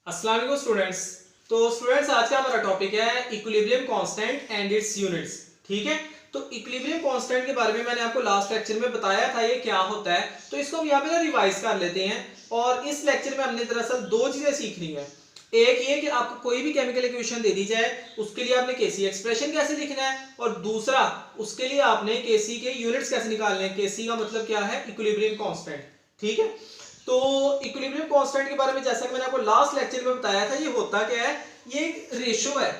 अस्सलाम वालेकुम स्टूडेंट्स। तो स्टूडेंट्स आज का हमारा टॉपिक है equilibrium constant and it's units. ठीक है, तो इक्विलिब्रियम कांस्टेंट के बारे में मैंने आपको लास्ट लेक्चर में बताया था ये क्या होता है, तो इसको हम यहाँ पे ना रिवाइज कर लेते हैं। और इस लेक्चर में हमने दरअसल दो चीजें सीखनी है। एक ये कि आपको कोई भी केमिकल इक्वेशन दे दी जाए उसके लिए आपने केसी एक्सप्रेशन कैसे लिखना है, और दूसरा उसके लिए आपने केसी के यूनिट्स कैसे निकालने हैं। केसी का मतलब क्या है, इक्विलिब्रियम कांस्टेंट। ठीक है, तो इक्विलिब्रियम कांस्टेंट के बारे में जैसा कि मैंने आपको लास्ट लेक्चर में बताया था, ये होता क्या है, ये एक रेशो है।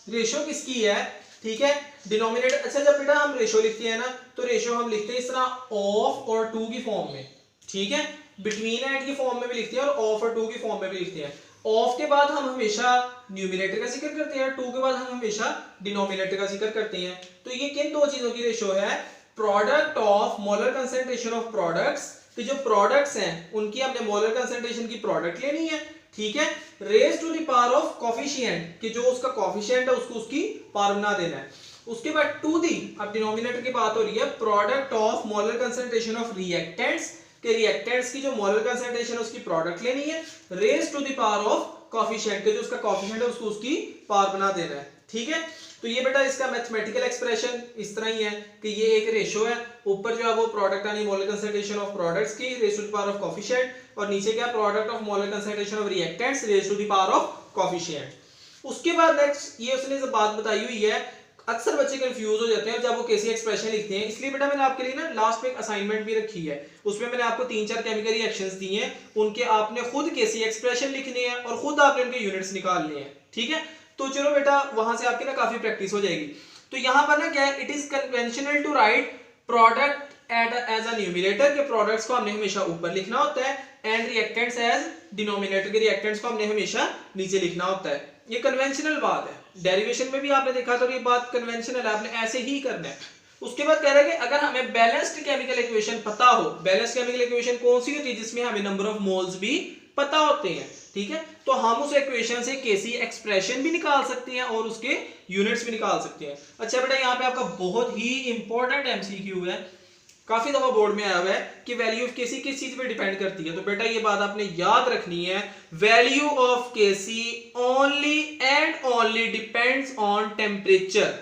रेशो किसकी है, ठीक है, डिनोमिनेटर। अच्छा, जब बेटा हम रेशो लिखते हैं ना, तो रेशो हम लिखते हैं इस तरह ऑफ और टू की फॉर्म में। ठीक है, बिटवीन एंड की फॉर्म में भी लिखते हैं और ऑफ और टू की फॉर्म में भी लिखते हैं। ऑफ के बाद हम हमेशा न्यूमिनेटर का जिक्र करते हैं, टू के बाद हम हमेशा डिनोमिनेटर का जिक्र करते हैं। तो ये किन दो चीजों की रेशो है, product of molar concentration of products, कि जो प्रोडक्ट्स हैं उनकी हमने मोलर कंसंट्रेशन की प्रोडक्ट लेनी है। ठीक है, raise to the power of coefficient, कि जो उसका कोफिशिएंट है उसको उसकी पावर बना देना है। उसके बाद टू दी, अब डिनोमिनेटर की बात हो रही है, product of molar concentration of reactants, के रिएक्टेंट्स की जो मोलर कंसंट्रेशन है उसकी प्रोडक्ट लेनी है। Raise to the power of coefficient, के जो उसका कोफिशिएंट है उसको उसकी पावर बना देना है। ठीक है, तो ये बेटा इसका मैथमेटिकल एक्सप्रेशन इस तरह ही है कि ये एक रेशो है, ऊपर जो है वो प्रोडक्ट यानी मोलर कंसंट्रेशन ऑफ प्रोडक्ट्स की raise to the power of coefficient, और नीचे क्या, product of molar concentration of reactants raise to the power of coefficient. उसके बाद नेक्स्ट ये उसने जो बात बताई हुई है, अक्सर बच्चे कंफ्यूज हो जाते हैं जब वो केसी एक्सप्रेशन लिखते हैं, इसलिए बेटा मैंने आपके लिए ना लास्ट में एक असाइनमेंट भी रखी है, उसमें मैंने आपको 3-4 केमिकल रिएक्शंस दिए हैं, उनके आपने खुद केसी एक्सप्रेशन लिखने हैं और खुद आपने उनके यूनिट्स निकालने हैं। ठीक है, तो चलो बेटा वहां से आपकी ना काफी प्रैक्टिस हो जाएगी। तो यहां पर ना क्या है, it is conventional to write product as a numerator, के प्रोडक्ट्स को हमने हमेशा ऊपर लिखना होता है, एंड रिएक्टेंट्स एज डिनोमिनेटर, के रिएक्टेंट्स को हमने हमेशा नीचे लिखना होता है। ये कन्वेंशनल बात है, डेरिवेशन में भी आपने देखा तो ये बात कन्वेंशनल है, आपने ऐसे ही करना है। उसके बाद कह रहा है कि अगर हमें बैलेंस्ड केमिकल इक्वेशन पता हो, बैलेंस्ड केमिकल इक्वेशन कौन सी होती है, जिसमें हमें नंबर ऑफ मोल्स भी पता होते हैं। ठीक है, तो हम उस इक्वेशन से केसी एक्सप्रेशन भी निकाल सकते हैं और उसके यूनिट्स भी निकाल सकते हैं। अच्छा बेटा, यहाँ पे आपका बहुत ही इंपॉर्टेंट एमसीक्यू है, काफी दफा बोर्ड में आया हुआ है कि वैल्यू ऑफ केसी किस चीज पे डिपेंड करती है। तो बेटा ये बात आपने याद रखनी है, value of K C only and only depends on temperature.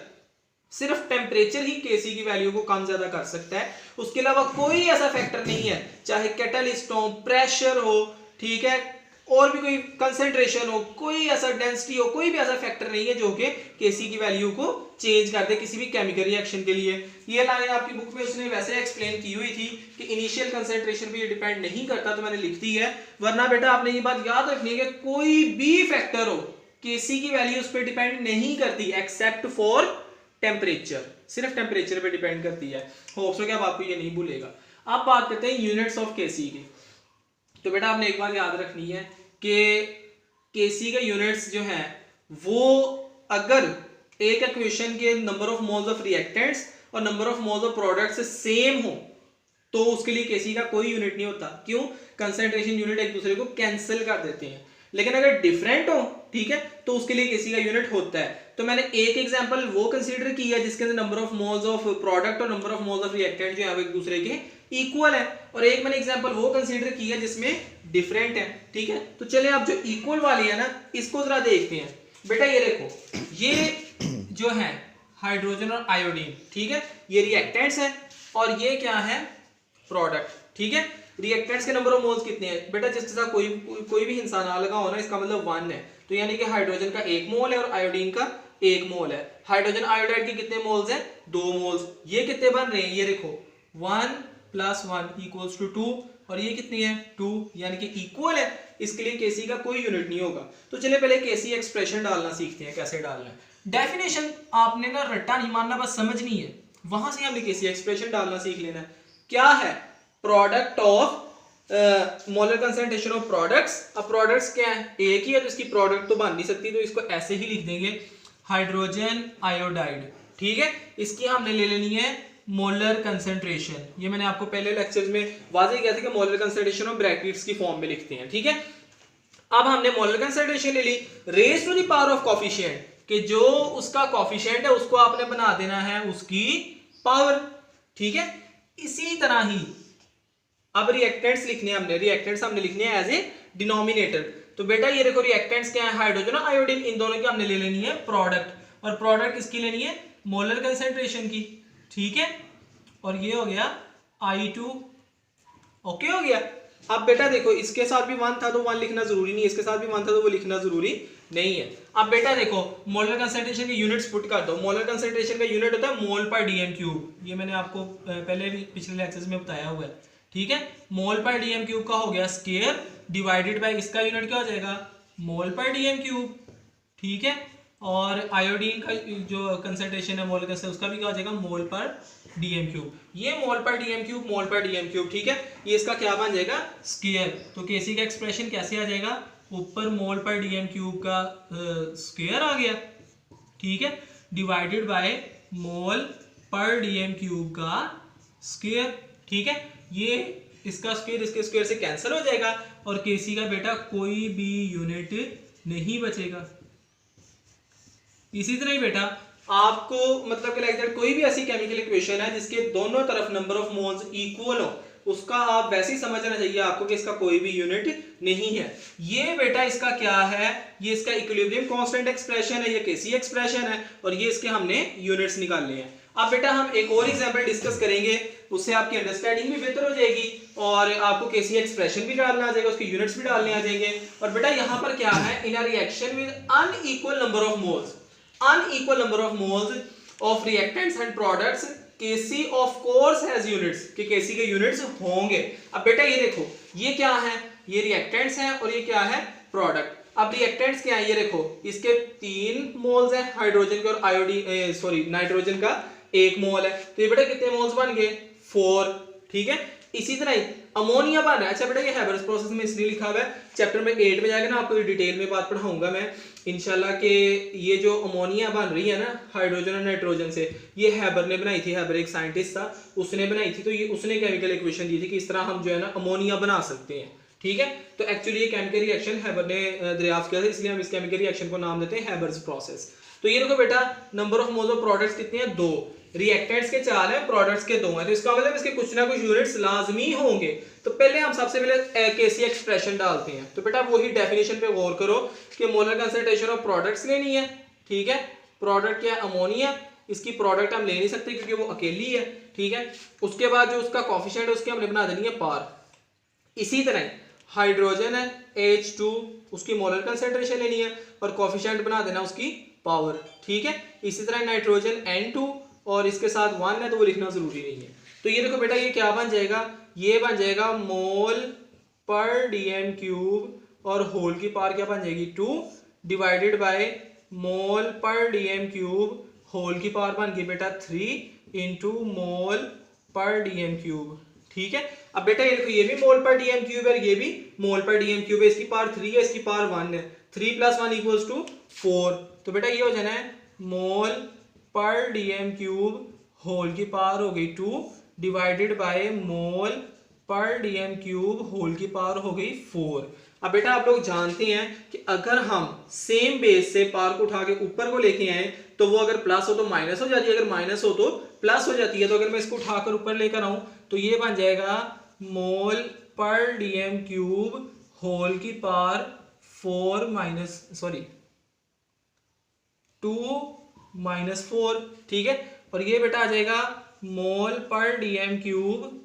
सिर्फ टेम्परेचर ही केसी की वैल्यू को कम ज्यादा कर सकता है, उसके अलावा कोई ऐसा फैक्टर नहीं है, चाहे कैटलिस्ट हो, प्रेशर हो, ठीक है, और भी कोई कंसंट्रेशन हो, कोई ऐसा डेंसिटी हो, कोई भी ऐसा फैक्टर नहीं है जो कि केसी की वैल्यू को चेंज कर दे किसी भी केमिकल रिएक्शन के लिए। ये लाइन आपकी बुक में उसने वैसे एक्सप्लेन की हुई थी कि इनिशियल कंसंट्रेशन पे ये डिपेंड नहीं करता, तो मैंने लिख दी है। वरना बेटा आपने ये बात याद रखनी है कि कोई भी फैक्टर हो, केसी की वैल्यू उस पर डिपेंड नहीं करती एक्सेप्ट फॉर टेम्परेचर, सिर्फ टेम्परेचर पे डिपेंड करती है। होप सो कि अब आपको ये नहीं भूलेगा। अब बात करते हैं यूनिट्स ऑफ केसी की। तो बेटा आपने एक बात याद रखनी है कि केसी के यूनिट्स जो हैं वो अगर एक इक्वेशन के number of moles of reactants और number of moles of products same हो तो उसके लिए केसी का कोई यूनिट नहीं होता। क्यों, कंसंट्रेशन यूनिट एक दूसरे को कैंसिल कर देते हैं। लेकिन अगर डिफरेंट हो, ठीक है, तो उसके लिए केसी का यूनिट होता है। तो मैंने एक एग्जांपल वो कंसीडर किया जिसके अंदर number of moles of product और number of moles of reactant जो है एक दूसरे के इक्वल है, और एक मैंने एग्जांपल वो कंसीडर किया जिसमें डिफरेंट है। ठीक है, तो चलिए आप जो इक्वल वाली है ना इसको जरा देखते हैं। बेटा ये देखो, ये जो है हाइड्रोजन और आयोडीन, ठीक है, ये रिएक्टेंट्स हैं और ये क्या है, प्रोडक्ट। ठीक है, रिएक्टेंट्स के नंबर ऑफ मोल्स कितने हैं बेटा, जिसके साथ कोई भी हिस्सा ना लगा हो ना, इसका मतलब 1 है। तो यानी कि हाइड्रोजन का 1 मोल है और आयोडीन का 1 मोल है। हाइड्रोजन आयोडाइड के कितने मोल्स हैं, 2 मोल्स। ये कितने बन रहे हैं, ये देखो 1 + 1 = 2, और ये कितनी है, 2, यानी कि इक्वल है। इसके लिए केसी का कोई यूनिट नहीं होगा। तो चलिए पहले केसी एक्सप्रेशन डालना सीखते हैं, कैसे डालना है। डेफिनेशन आपने ना रट्टा नहीं मानना, बस समझनी है, वहां से हमने केसी एक्सप्रेशन डालना सीख लेना है। क्या है, product of molar concentration of products. अब प्रोडक्ट्स क्या है, एक ही है तो इसकी प्रोडक्ट तो बन नहीं सकती, तो इसको ऐसे ही लिख देंगे हाइड्रोजन आयोडाइड। ठीक है, इसकी हमने ले लेनी है मोलर कंसंट्रेशन। ये मैंने आपको पहले लेक्चर्स में वाज़ेह किया था कि मोलर कंसंट्रेशन और ब्रैकेट्स की फॉर्म में लिखते हैं। ठीक है, अब हमने मोलर कंसंट्रेशन ले ली, raise to the power of coefficient, कि जो उसका कोफिशिएंट है उसको आपने बना देना है उसकी पावर। ठीक है, इसी तरह ही अब रिएक्टेंट्स लिखने हैं हमने, रिएक्टेंट्स हमने लिखने हैं एज ए डिनोमिनेटर। तो बेटा ये देखो रिएक्टेंट्स क्या है, हाइड्रोजन और आयोडीन, इन दोनों की हमने ले लेनी है प्रोडक्ट, और प्रोडक्ट किसकी लेनी है, मोलर कंसेंट्रेशन की, ठीक है। और ये हो गया I2, ओके हो गया। अब बेटा देखो इसके साथ भी 1 था तो 1 लिखना जरूरी नहीं है, इसके साथ भी 1 था तो वो लिखना जरूरी नहीं है। अब बेटा देखो मोलर कंसंट्रेशन के यूनिट्स पुट कर दो। मोलर कंसंट्रेशन का यूनिट होता है मोल पर डीएम क्यूब, ये मैंने आपको पहले भी पिछले लेक्चर्स में बताया हुआ है, ठीक है। मोल पर डीएम क्यूब का हो गया स्क्वायर डिवाइडेड बाय इसका यूनिट क्या हो जाएगा, मोल पर डीएम क्यूब, ठीक है। और आयोडीन का जो कंसंट्रेशन है मोल का उसका भी क्या हो जाएगा, मोल पर डीएम क्यूब। ये मोल पर डीएम क्यूब, मोल पर डीएम क्यूब, ठीक है। ये इसका क्या बन जाएगा, स्क्वायर। तो केसी का एक्सप्रेशन कैसे आ जाएगा, ऊपर मोल पर डीएम क्यूब का स्क्वायर आ गया, ठीक है, डिवाइडेड बाय मोल पर डीएम क्यूब का स्क्वायर, ठीक है। ये इसका स्क्वायर इसके स्क्वायर से कैंसिल हो जाएगा और केसी का बेटा कोई भी यूनिट नहीं बचेगा। इसी तरह ही बेटा आपको मतलब कि लाइक दैट कोई भी ऐसी केमिकल इक्वेशन है जिसके दोनों तरफ नंबर ऑफ मोल्स इक्वल हो, उसका आप वैसे ही समझना चाहिए आपको कि इसका कोई भी यूनिट नहीं है। ये बेटा इसका क्या है, ये इसका इक्विलिब्रियम कांस्टेंट एक्सप्रेशन है, ये केसी एक्सप्रेशन है, और ये इसके हमने यूनिट्स निकालने हैं। अब बेटा हम एक और एग्जांपल डिस्कस करेंगे, उससे आपकी अंडरस्टैंडिंग भी बेहतर हो जाएगी और आपको केसी एक्सप्रेशन भी डालना आ जाएगा, उसके यूनिट्स भी डालने आ जाएंगे। और बेटा यहाँ पर क्या है, in a reaction with unequal number of moles, unequal number of moles of reactants and products, Kc of course has units, कि Kc के यूनिट्स होंगे। अब बेटा ये देखो ये क्या है, ये रिएक्टेंट्स हैं और ये क्या है, प्रोडक्ट। अब रिएक्टेंट्स क्या है, ये देखो इसके 3 मोल्स हैं हाइड्रोजन के और आयोडीन सॉरी नाइट्रोजन का 1 मोल है, तो ये बेटा कितने मोल्स बन गए, 4, ठीक है। इसी तरह ही अमोनिया बन रहा है। अच्छा बेटा ये हैबर्स प्रोसेस में इसलिए लिखा हुआ है, चैप्टर में 8 में जाके ना आपको डिटेल में बात पढ़ाऊंगा मैं इंशाल्लाह कि ये जो अमोनिया बन रही है ना हाइड्रोजन और नाइट्रोजन से, ये हैबर ने बनाई थी, हैबर एक साइंटिस्ट था उसने बनाई थी, तो ये उसने केमिकल इक्वेशन दी थी कि इस तरह हम जो है ना अमोनिया बना सकते हैं, ठीक है। तो एक्चुअली ये केमिकल रिएक्शन हैबर ने दरियाफ्त किया था, इसलिए हम इस केमिकल रिएक्शन को नाम देते हैं हैबर्स प्रोसेस। तो ये देखो बेटा number of moles of products कितने हैं, 2, रिएक्टेंट्स के 4 हैं, प्रोडक्ट्स के 2 हैं, तो इसका मतलब इसके कुछ ना कुछ यूनिट्स लाजमी होंगे। तो पहले हम सबसे पहले केसी एक्सप्रेशन डालते हैं। तो बेटा वही डेफिनेशन पे गौर करो कि मोलर कंसंट्रेशन ऑफ प्रोडक्ट्स लेनी है, ठीक है। प्रोडक्ट क्या है, अमोनिया, इसकी प्रोडक्ट हम ले नहीं सकते क्योंकि वो अकेली है, ठीक है। उसके बाद जो उसका कोफिशिएंट है उसकी हमने बना देनी है पार। इसी तरह हाइड्रोजन है H2, उसकी मोलर कंसंट्रेशन लेनी है और कोफिशिएंट बना देना उसकी पावर, ठीक है। इसी तरह नाइट्रोजन N2 और इसके साथ 1 है तो वो लिखना जरूरी नहीं है। तो ये देखो बेटा ये क्या बन जाएगा, ये बन जाएगा मोल पर डीएम क्यूब और होल की पावर क्या बन जाएगी 2 डिवाइडेड बाय मोल पर डीएम क्यूब होल की पावर बन गई बेटा 3 इंटू मोल पर डीएम क्यूब, ठीक है। अब बेटा ये देखो ये भी मोल पर डीएम क्यूब है, ये भी मोल पर डीएम क्यूब है, इसकी पावर 3 है, इसकी पावर 1 है, 3 + 1 = 4। तो बेटा ये हो जाना है मोल पर डीएम क्यूब होल की पावर हो गई 2 डिवाइडेड बाय मोल पर डीएम क्यूब होल की पावर हो गई 4। अब बेटा आप लोग जानते हैं कि अगर हम सेम बेस से पावर को उठा के ऊपर को लेके आए तो वो अगर प्लस हो तो माइनस हो जाती है, अगर माइनस हो तो प्लस हो जाती है। तो अगर मैं इसको उठाकर ऊपर लेकर आऊं तो ये बन जाएगा मोल पर डीएम क्यूब होल की पावर 2 - 4, ठीक है। और ये बेटा आ जाएगा मोल पर डीएम क्यूब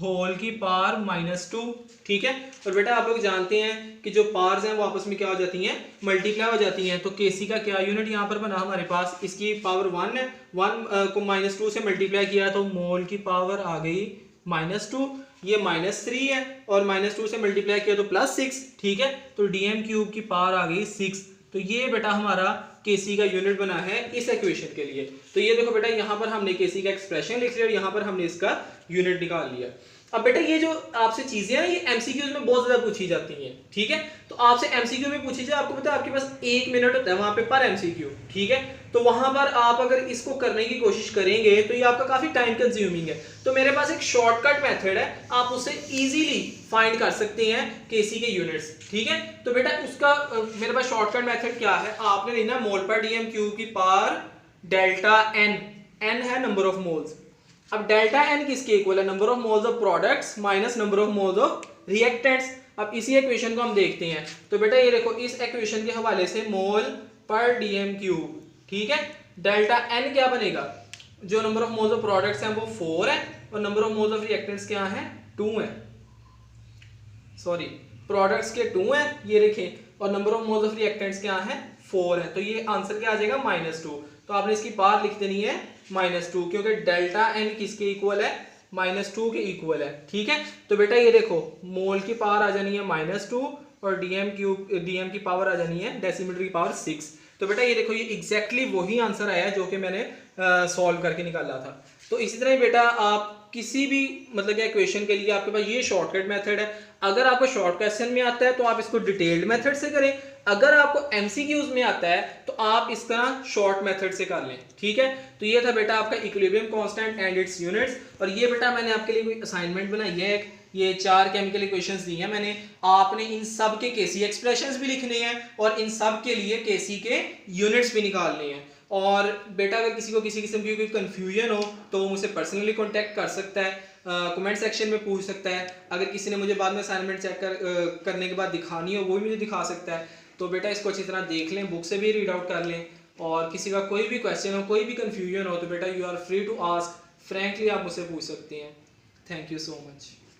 होल की पावर -2, ठीक है। और बेटा आप लोग जानते हैं कि जो पावर्स हैं वो आपस में क्या हो जाती हैं, मल्टीप्लाई हो जाती हैं। तो केसी का क्या यूनिट यहाँ पर बना हमारे पास, इसकी पावर 1 है, 1 को -2 से मल्टीप्लाई किया तो मोल की पावर आ गई -2, ये -3 है और -2 से मल्टीप्लाई किया तो +6, ठीक है। तो डीएम क्यूब की पावर आ गई 6। तो ये बेटा हमारा केसी का यूनिट बना है इस इक्वेशन के लिए। तो ये देखो बेटा यहाँ पर हमने केसी का एक्सप्रेशन लिख लिया और यहाँ पर हमने इसका यूनिट निकाल लिया। अब बेटा ये जो आपसे चीजें हैं ये एमसीक्यूज में बहुत ज्यादा पूछी जाती हैं, ठीक है। तो आपसे एमसीक्यू में पूछी जाए, आपको पता है आपके पास 1 मिनट होता है वहां पे पर एमसीक्यू, ठीक है। तो वहां पर आप अगर इसको करने की कोशिश करेंगे तो ये आपका काफी टाइम कंज्यूमिंग है। तो मेरे पास एक शॉर्टकट मेथड है, आप उससे इजीली फाइंड कर सकते हैं केसी के यूनिट्स, ठीक है। तो बेटा उसका मेरे पास शॉर्टकट मेथड क्या है, आपने लेना मोल पर डीएम क्यूब की पावर डेल्टा n है नंबर ऑफ मोल्स। अब डेल्टा n किसके इक्वल है, number of moles of products minus number of moles of reactants. अब इसी इक्वेशन को हम देखते हैं। तो बेटा ये देखो इस इक्वेशन के हवाले से मोल पर डीएम क्यूब, ठीक है, डेल्टा एन क्या बनेगा, जो number of moles of products हैं वो 4 है और number of moles of reactants क्या है 2 है, सॉरी प्रोडक्ट्स के 2 है ये देखें, और number of moles of reactants क्या है 4 है। तो ये आंसर क्या आ जाएगा -2। तो आपने इसकी पावर लिख देनी है -2, क्योंकि डेल्टा एन किसके इक्वल है -2 के इक्वल है, ठीक है। तो बेटा ये देखो मोल की पावर आ जानी है -2 और डीएम की पावर आ जानी है डेसीमीटर की पावर 6। तो बेटा ये देखो ये एग्जैक्टली वही आंसर आया जो कि मैंने सॉल्व करके निकाला था। तो इसी तरह बेटा आप किसी भी मतलब कि इक्वेशन के लिए आपके पास ये शॉर्टकट मेथड है। अगर आपको शॉर्ट क्वेश्चन में आता है तो आप इसको डिटेल्ड मेथड से करें, अगर आपको एमसीक्यूज में आता है तो आप इस तरह शॉर्ट मेथड से कर लें, ठीक है। तो ये था बेटा आपका equilibrium constant and it's units. और ये बेटा मैंने आपके लिए कोई असाइनमेंट बनाई है, ये 4 केमिकल इक्वेशंस दी हैं मैंने, आपने इन सब के केसी एक्सप्रेशंस भी लिखने हैं और इन सब के लिए केसी के यूनिट्स भी निकालने हैं। और बेटा अगर किसी को किसी किस्म की कोई कंफ्यूजन हो तो वो मुझसे पर्सनली कांटेक्ट कर सकता है, कमेंट सेक्शन में पूछ सकता है। अगर किसी ने मुझे बाद में असाइनमेंट चेक करने के बाद दिखानी हो वो भी मुझे दिखा सकता है। तो बेटा इसको अच्छी तरह देख लें, बुक से भी रीड आउट कर लें, और किसी का कोई भी क्वेश्चन हो, कोई भी कंफ्यूजन हो तो बेटा you are free to ask, frankly आप मुझसे पूछ सकते हैं। Thank you so much.